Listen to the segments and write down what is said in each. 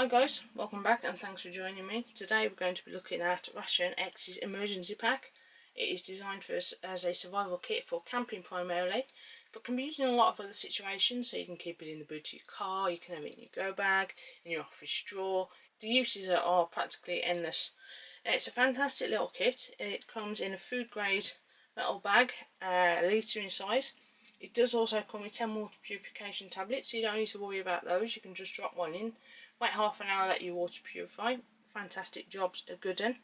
Hi guys, welcome back and thanks for joining me. Today we're going to be looking at Ration-X's emergency pack. It is designed for us as a survival kit for camping primarily, but can be used in a lot of other situations. So you can keep it in the boot of your car, you can have it in your go bag, in your office drawer. The uses are practically endless. It's a fantastic little kit. It comes in a food grade metal bag, a litre in size. It does also come with 10 water purification tablets, so you don't need to worry about those. You can just drop one in, wait half an hour, let your water purify. Fantastic jobs, a good one.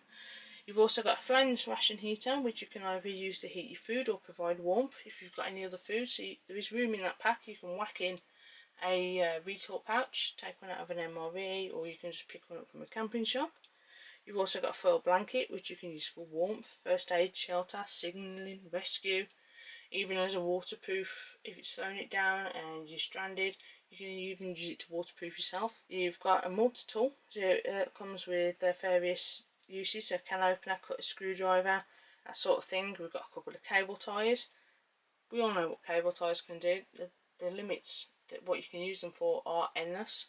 You've also got a flameless ration heater, which you can either use to heat your food or provide warmth if you've got any other food. So there is room in that pack. You can whack in a retort pouch, take one out of an MRE, or you can just pick one up from a camping shop. You've also got a foil blanket, which you can use for warmth, first aid, shelter, signalling, rescue, even as a waterproof. If it's thrown it down and you're stranded, you can even use it to waterproof yourself. You've got a multi-tool, so it comes with various uses, so can opener, cut a screwdriver, that sort of thing. We've got a couple of cable ties. We all know what cable ties can do. The limits that what you can use them for are endless.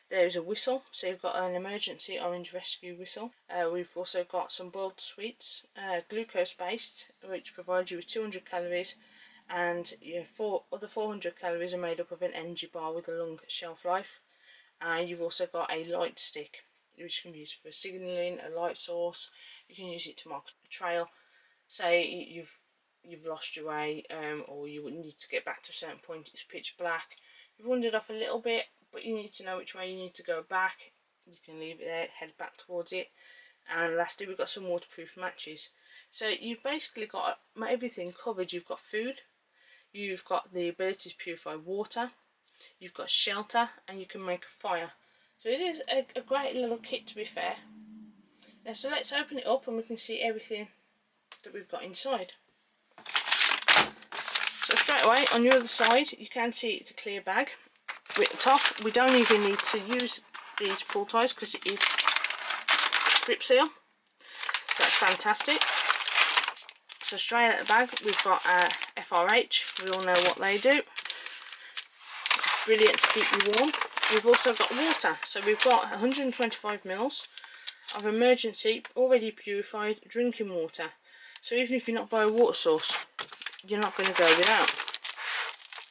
There is a whistle, so you've got an emergency orange rescue whistle. We've also got some boiled sweets, glucose based, which provides you with 200 calories, and your other 400 calories are made up of an energy bar with a long shelf life. And you've also got a light stick, which can be used for signalling, a light source. You can use it to mark a trail. Say you've lost your way, or you would need to get back to a certain point, it's pitch black, you've wandered off a little bit, but you need to know which way you need to go back. You can leave it there, head back towards it. And lastly, we've got some waterproof matches. So you've basically got everything covered. You've got food, you've got the ability to purify water, you've got shelter, and you can make a fire. So it is a great little kit, to be fair. Now, so let's open it up and we can see everything that we've got inside. So straight away on your other side, you can see it's a clear bag. At the top, we don't even need to use these pull ties because it is grip seal. That's fantastic. So straight out the bag, we've got FRH. We all know what they do. It's brilliant to keep you warm. We've also got water. So we've got 125 ml of emergency, already purified drinking water. So even if you're not by a water source, you're not going to go without.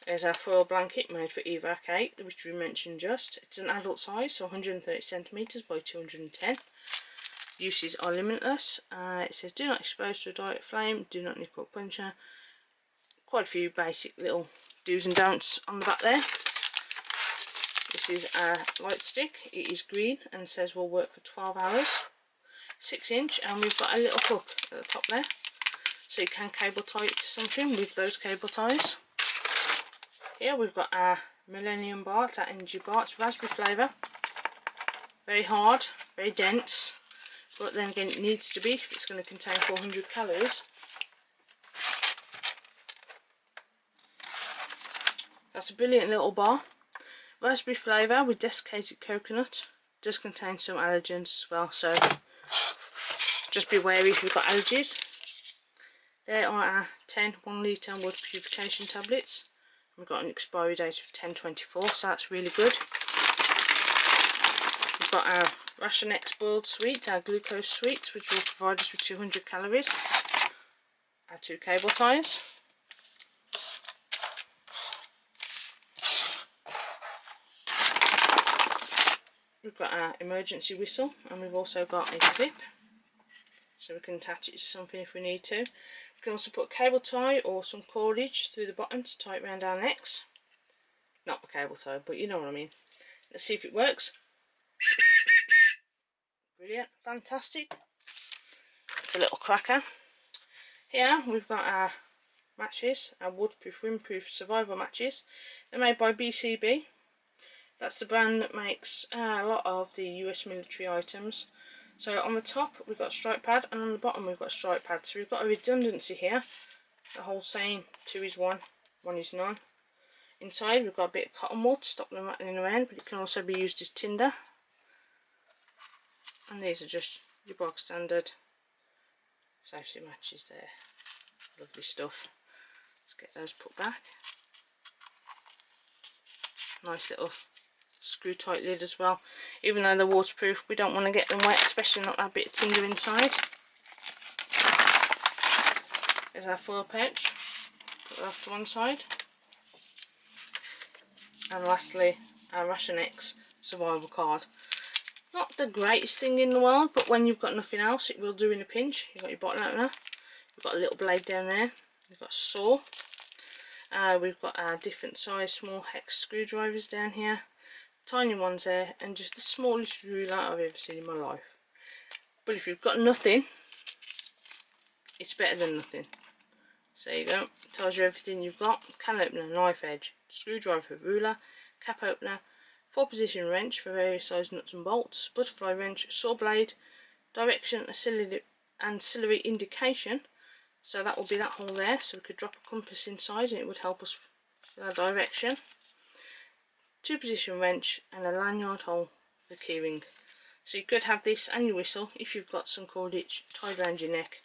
There's our foil blanket made for evac 8, which we mentioned just. It's an adult size, so 130 centimetres by 210. Uses are limitless. It says do not expose to a direct flame, do not nip or puncture. Quite a few basic little do's and don'ts on the back there. This is our light stick. It is green and says will work for 12 hours. 6-inch, and we've got a little hook at the top there, so you can cable tie it to something with those cable ties. Here we've got our Millennium bar, it's our energy bar. It's raspberry flavour, very hard, very dense, but then again it needs to be if it's going to contain 400 calories. That's a brilliant little bar. Raspberry flavour with desiccated coconut, does contain some allergens as well, so just be wary if you've got allergies. There are our 10 1 litre water purification tablets. We've got an expiry date of 10/24, so that's really good. We've got our Ration-X boiled sweets, our glucose sweets, which will provide us with 200 calories. Our 2 cable ties. We've got our emergency whistle, and we've also got a clip, so we can attach it to something if we need to. We can also put a cable tie or some cordage through the bottom to tie it around our necks. Not the cable tie, but you know what I mean. Let's see if it works. Brilliant, fantastic. It's a little cracker. Here we've got our matches, our waterproof, windproof survival matches. They're made by BCB. That's the brand that makes a lot of the US military items. So on the top we've got a strike pad, and on the bottom we've got a strike pad. So we've got a redundancy here. The whole saying 2 is 1, 1 is none. Inside we've got a bit of cotton wool to stop them rattling around, but it can also be used as tinder. And these are just your bog standard safety matches there. Lovely stuff. Let's get those put back. Nice little screw tight lid as well. Even though they're waterproof, we don't want to get them wet, especially not that bit of tinder inside. There's our foil pouch, put that off to one side. And lastly, our Ration-X survival card. Not the greatest thing in the world, but when you've got nothing else, it will do in a pinch. You've got your bottle opener, you've got a little blade down there, you've got a saw, we've got our different size small hex screwdrivers down here, tiny ones there, and just the smallest ruler I've ever seen in my life. But if you've got nothing, it's better than nothing. So there you go, it tells you everything you've got. Can opener, knife edge, screwdriver, ruler, cap opener, 4-position wrench for various size nuts and bolts, butterfly wrench, saw blade, direction, ancillary indication, so that will be that hole there, so we could drop a compass inside and it would help us with our direction, 2-position wrench, and a lanyard hole for the keyring. So you could have this and your whistle if you've got some cordage tied around your neck,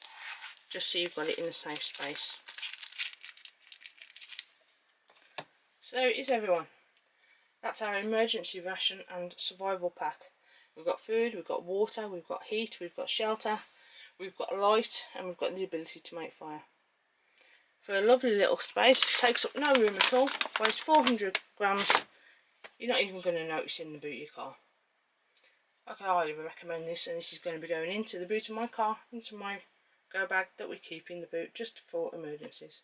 just so you've got it in a safe space. So there it is, everyone. That's our emergency ration and survival pack. We've got food, we've got water, we've got heat, we've got shelter, we've got light, and we've got the ability to make fire. For a lovely little space, it takes up no room at all, weighs 400 grams, you're not even going to notice in the boot of your car. I can highly recommend this, and this is going to be going into the boot of my car, into my go bag that we keep in the boot just for emergencies.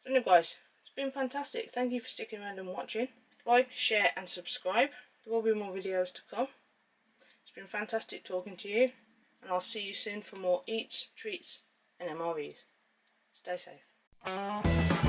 So anyway guys, it's been fantastic. Thank you for sticking around and watching. Like, share and subscribe. There will be more videos to come. It's been fantastic talking to you, and I'll see you soon for more Eats, Treats and MREs. Stay safe.